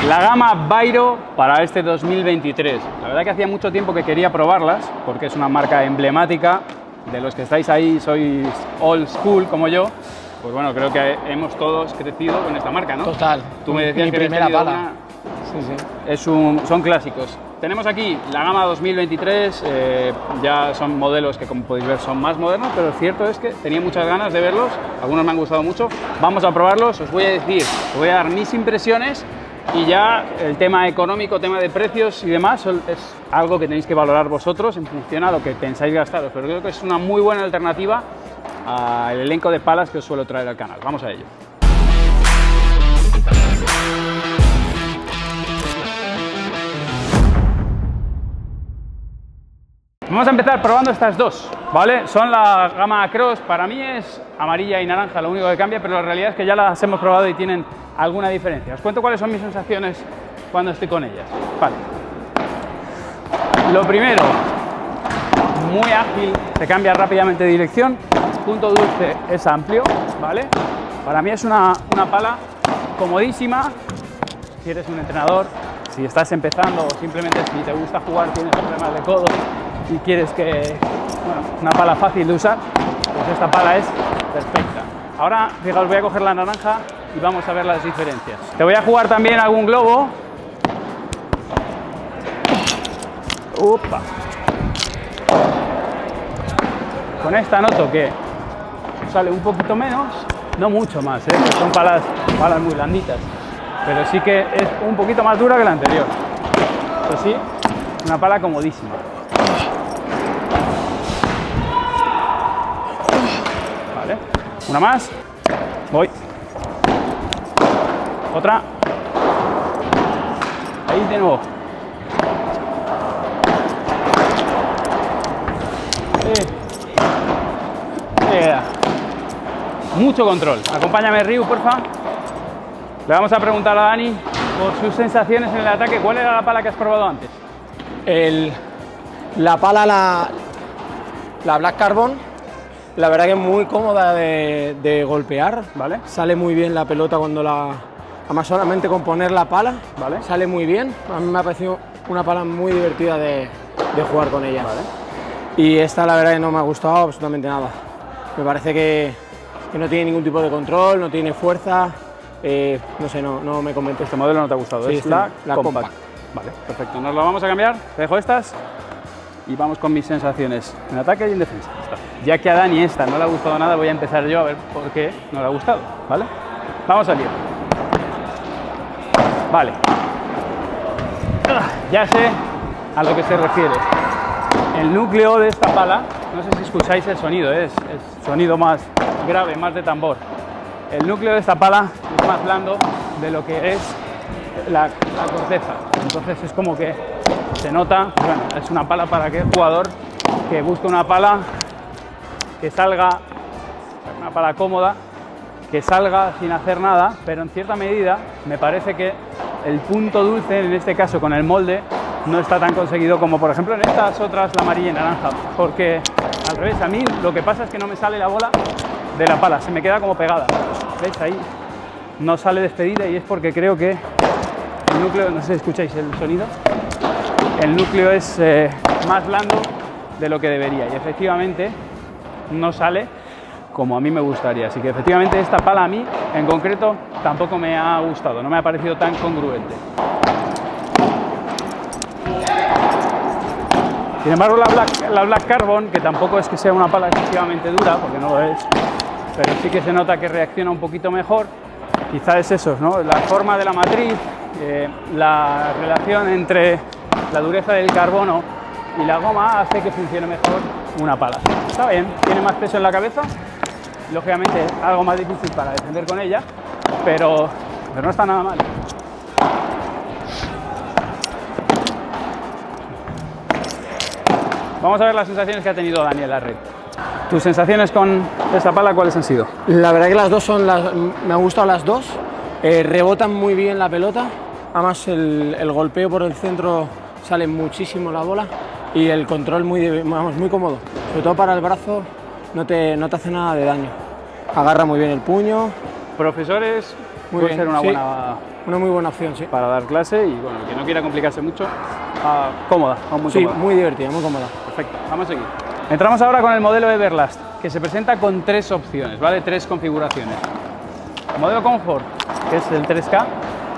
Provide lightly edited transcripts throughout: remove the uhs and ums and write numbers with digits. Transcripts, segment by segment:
La gama Vairo para este 2023. La verdad que hacía mucho tiempo que quería probarlas, porque es una marca emblemática. De los que estáis ahí, sois old school como yo. Pues bueno, creo que hemos todos crecido con esta marca, ¿no? Total. Tú me decías mi que primera pala. una... Sí, sí. Son clásicos. Tenemos aquí la gama 2023, ya son modelos que, como podéis ver, son más modernos, pero lo cierto es que tenía muchas ganas de verlos, algunos me han gustado mucho. Vamos a probarlos, os voy a decir, os voy a dar mis impresiones y ya el tema económico, tema de precios y demás es algo que tenéis que valorar vosotros en función a lo que pensáis gastaros, pero creo que es una muy buena alternativa al elenco de palas que os suelo traer al canal. Vamos a ello. Vamos a empezar probando estas dos, ¿vale? Son la gama Cross, para mí es amarilla y naranja, lo único que cambia, pero la realidad es que ya las hemos probado y tienen alguna diferencia. Os cuento cuáles son mis sensaciones cuando estoy con ellas. Vale. Lo primero, muy ágil, se cambia rápidamente de dirección, punto dulce es amplio, ¿vale? Para mí es una pala comodísima, si eres un entrenador, si estás empezando o simplemente si te gusta jugar, tienes problemas de codo y quieres que, bueno, una pala fácil de usar, pues esta pala es perfecta. Ahora, fijaos, voy a coger la naranja y vamos a ver las diferencias. Te voy a jugar también algún globo. Upa. Con esta noto que sale un poquito menos, no mucho más, son palas muy blanditas, pero sí que es un poquito más dura que la anterior. Eso sí, una pala comodísima. Vale, una más, voy. Otra. Ahí de nuevo. Mucho control. Acompáñame, Ryu, porfa. Le vamos a preguntar a Dani por sus sensaciones en el ataque. ¿Cuál era la pala que has probado antes? La pala, la Black Carbon, la verdad que es muy cómoda de golpear, ¿Vale? Sale muy bien la pelota cuando además solamente con poner la pala, ¿Vale? Sale muy bien. A mí me ha parecido una pala muy divertida de jugar con ella. ¿Vale? Y esta la verdad que no me ha gustado absolutamente nada. Me parece que no tiene ningún tipo de control, no tiene fuerza, no sé, no me convence. Este modelo no te ha gustado, Sí, es la Compact. Vale, perfecto. Nos lo vamos a cambiar, te dejo estas y vamos con mis sensaciones en ataque y en defensa. Ya que a Dani esta no le ha gustado nada, voy a empezar yo a ver por qué no le ha gustado, ¿vale? Vamos al lío. Vale. Ya sé a lo que se refiere. El núcleo de esta pala, no sé si escucháis el sonido, es sonido más grave, más de tambor. El núcleo de esta pala es más blando de lo que es la corteza, entonces es como que se nota, bueno, es una pala para aquel jugador que busca una pala que salga, una pala cómoda, que salga sin hacer nada, pero en cierta medida me parece que el punto dulce, en este caso con el molde, no está tan conseguido como por ejemplo en estas otras, la amarilla y naranja, porque al revés, a mí lo que pasa es que no me sale la bola de la pala, se me queda como pegada, ¿veis? Ahí no sale despedida y es porque creo que el núcleo, no sé si escucháis el sonido, el núcleo es más blando de lo que debería y efectivamente no sale como a mí me gustaría, así que efectivamente esta pala a mí en concreto tampoco me ha gustado, no me ha parecido tan congruente. Sin embargo la Black Carbon, que tampoco es que sea una pala excesivamente dura, porque no lo es, pero sí que se nota que reacciona un poquito mejor, quizá es eso, ¿no? La forma de la matriz, la relación entre la dureza del carbono y la goma hace que funcione mejor una pala. Está bien, tiene más peso en la cabeza, lógicamente es algo más difícil para defender con ella, pero no está nada mal. Vamos a ver las sensaciones que ha tenido Daniel Larred. ¿Tus sensaciones con esta pala cuáles han sido? La verdad que las dos me han gustado las dos, rebotan muy bien la pelota, además el golpeo por el centro sale muchísimo la bola y el control muy cómodo, sobre todo para el brazo no te hace nada de daño, agarra muy bien el puño. Profesores puede bien, ser una sí. buena Una muy buena opción, sí. para dar clase y bueno, el que no quiera complicarse mucho, cómoda, muy Sí, cómoda. muy divertida, muy cómoda. Perfecto, vamos a seguir. Entramos ahora con el modelo Everlast, que se presenta con 3 opciones, ¿vale? 3 configuraciones. El modelo Comfort, que es el 3K,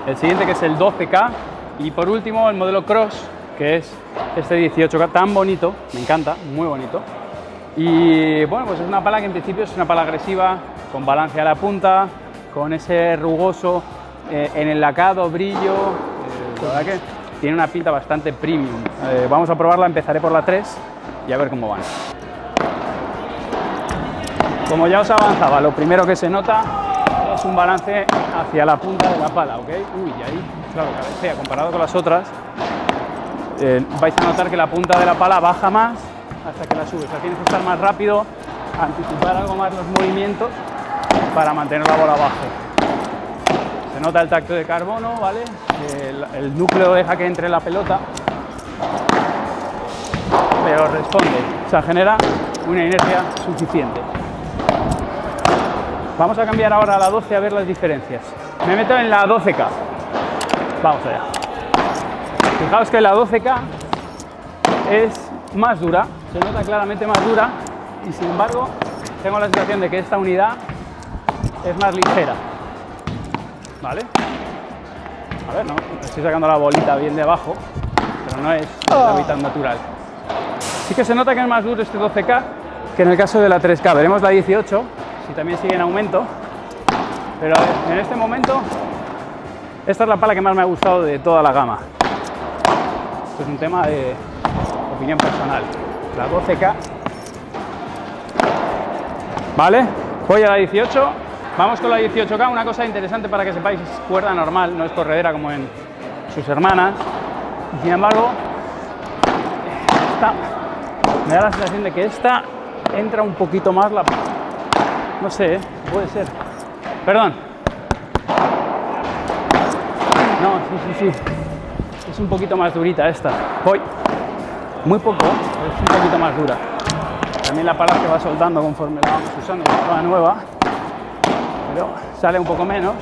el siguiente que es el 12K y por último el modelo Cross, que es este 18K, tan bonito, me encanta, muy bonito. Y bueno, pues es una pala que en principio es una pala agresiva, con balance a la punta, con ese rugoso en el lacado, brillo, la verdad que tiene una pinta bastante premium. Vamos a probarla, empezaré por la 3 y a ver cómo van. Como ya os avanzaba, lo primero que se nota es un balance hacia la punta de la pala, ¿ok? Uy, y ahí, claro, cabecea, comparado con las otras, vais a notar que la punta de la pala baja más hasta que la subes. O sea, tienes que estar más rápido, anticipar algo más los movimientos para mantener la bola abajo. Se nota el tacto de carbono, ¿vale? El núcleo deja que entre la pelota, pero responde, o sea, genera una inercia suficiente. Vamos a cambiar ahora a la 12 a ver las diferencias. Me meto en la 12K. Vamos allá. Fijaos que la 12K es más dura, se nota claramente más dura y sin embargo tengo la sensación de que esta unidad es más ligera. ¿Vale? A ver, no, estoy sacando la bolita bien de abajo, pero no es el hábitat natural. Sí que se nota que es más duro este 12K que en el caso de la 3K. Veremos la 18, si también sigue en aumento. Pero a ver, en este momento, esta es la pala que más me ha gustado de toda la gama. Esto es un tema de opinión personal. La 12K. Vale, voy a la 18. Vamos con la 18K, una cosa interesante para que sepáis, es cuerda normal, no es corredera como en sus hermanas. Y sin embargo, me da la sensación de que esta entra un poquito más la... No sé, puede ser. Perdón. No, sí. Es un poquito más durita esta. Voy. Muy poco, pero es un poquito más dura. También la pala que va soltando conforme la vamos usando, es toda nueva. Pero sale un poco menos.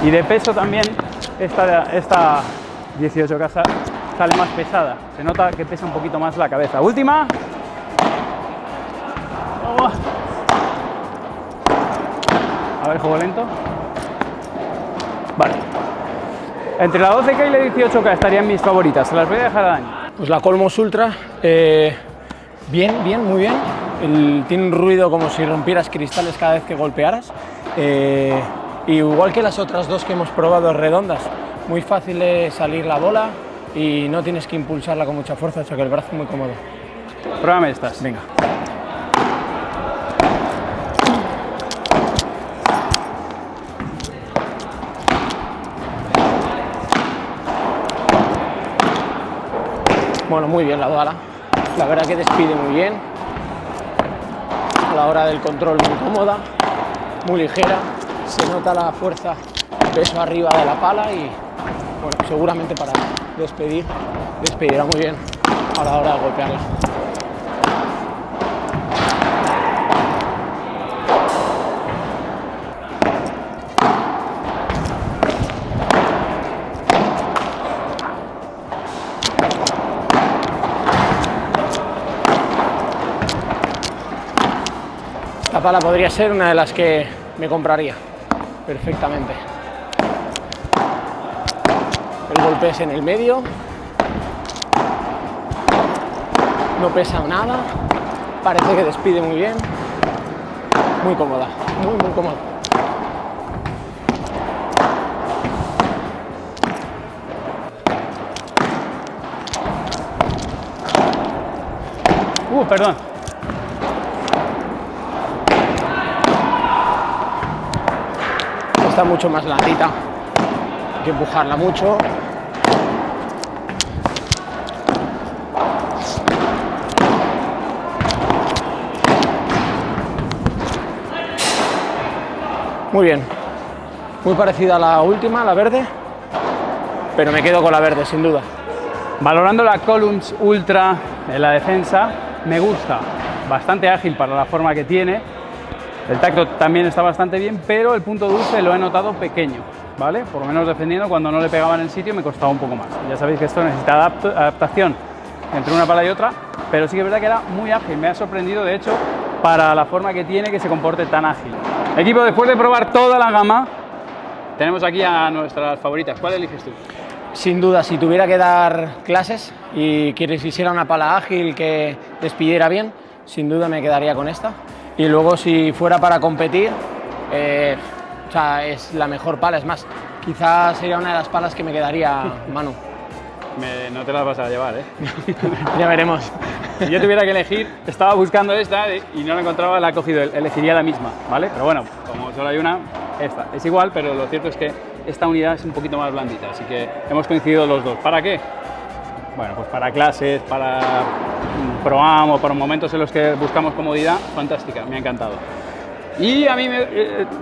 Y de peso también, esta 18K sale más pesada. Se nota que pesa un poquito más la cabeza. Última. Oh. A ver, juego lento. Vale. Entre la 12K y la 18K estarían mis favoritas. Se las voy a dejar a Dani. Pues la Colmos Ultra, bien, muy bien. Tiene un ruido como si rompieras cristales cada vez que golpearas. Igual que las otras dos que hemos probado redondas, muy fácil de salir la bola y no tienes que impulsarla con mucha fuerza, o sea que el brazo es muy cómodo. Pruébame estas. Venga. Bueno, muy bien la bala. La verdad que despide muy bien. A la hora del control muy cómoda, muy ligera. Se nota la fuerza, peso arriba de la pala y bueno, seguramente para despedirá muy bien a la hora de golpearla. Esta pala podría ser una de las que me compraría perfectamente. El golpe es en el medio, no pesa nada, parece que despide muy bien, muy cómoda, muy cómoda. Perdón. Está mucho más blandita, hay que empujarla mucho. Muy bien, muy parecida a la última, la verde, pero me quedo con la verde sin duda. Valorando la Columns Ultra en la defensa, me gusta. bastante ágil para la forma que tiene. El tacto también está bastante bien, pero el punto dulce lo he notado pequeño, ¿vale? Por lo menos defendiendo, cuando no le pegaba en el sitio me costaba un poco más. Ya sabéis que esto necesita adaptación entre una pala y otra, pero sí que es verdad que era muy ágil. Me ha sorprendido, de hecho, para la forma que tiene, que se comporte tan ágil. Equipo, después de probar toda la gama, tenemos aquí a nuestras favoritas. ¿Cuál eliges tú? Sin duda, si tuviera que dar clases y quisiera una pala ágil que despidiera bien, sin duda me quedaría con esta. Y luego, si fuera para competir, o sea, es la mejor pala. Es más, quizás sería una de las palas que me quedaría, Manu. No te las vas a llevar, ¿eh? Ya veremos. Si yo tuviera que elegir, estaba buscando esta y no la encontraba, la he cogido, elegiría la misma, ¿vale? Pero bueno, como solo hay una, esta. Es igual, pero lo cierto es que esta unidad es un poquito más blandita, así que hemos coincidido los dos. ¿Para qué? Bueno, pues para clases, para pro-am o para momentos en los que buscamos comodidad, fantástica, me ha encantado. Y a mí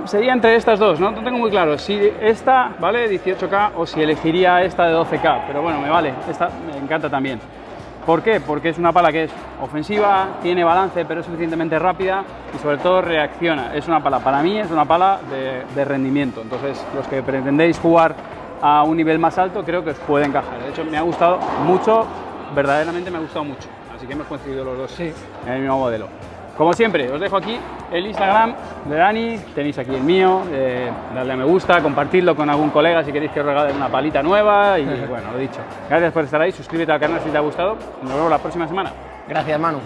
sería entre estas dos, ¿no? No tengo muy claro si esta, ¿vale? 18K o si elegiría esta de 12K, pero bueno, me vale, esta me encanta también. ¿Por qué? Porque es una pala que es ofensiva, tiene balance, pero es suficientemente rápida y sobre todo reacciona. Es una pala, para mí es una pala de rendimiento, entonces los que pretendéis jugar a un nivel más alto creo que os puede encajar. De hecho, me ha gustado mucho, verdaderamente me ha gustado mucho, así que hemos coincidido los dos en el mismo modelo. Como siempre, os dejo aquí el Instagram de Dani, tenéis aquí el mío, darle a me gusta, compartidlo con algún colega si queréis que os regale una palita nueva y bueno, lo dicho. Gracias por estar ahí, suscríbete al canal si te ha gustado, nos vemos la próxima semana. Gracias, Manu.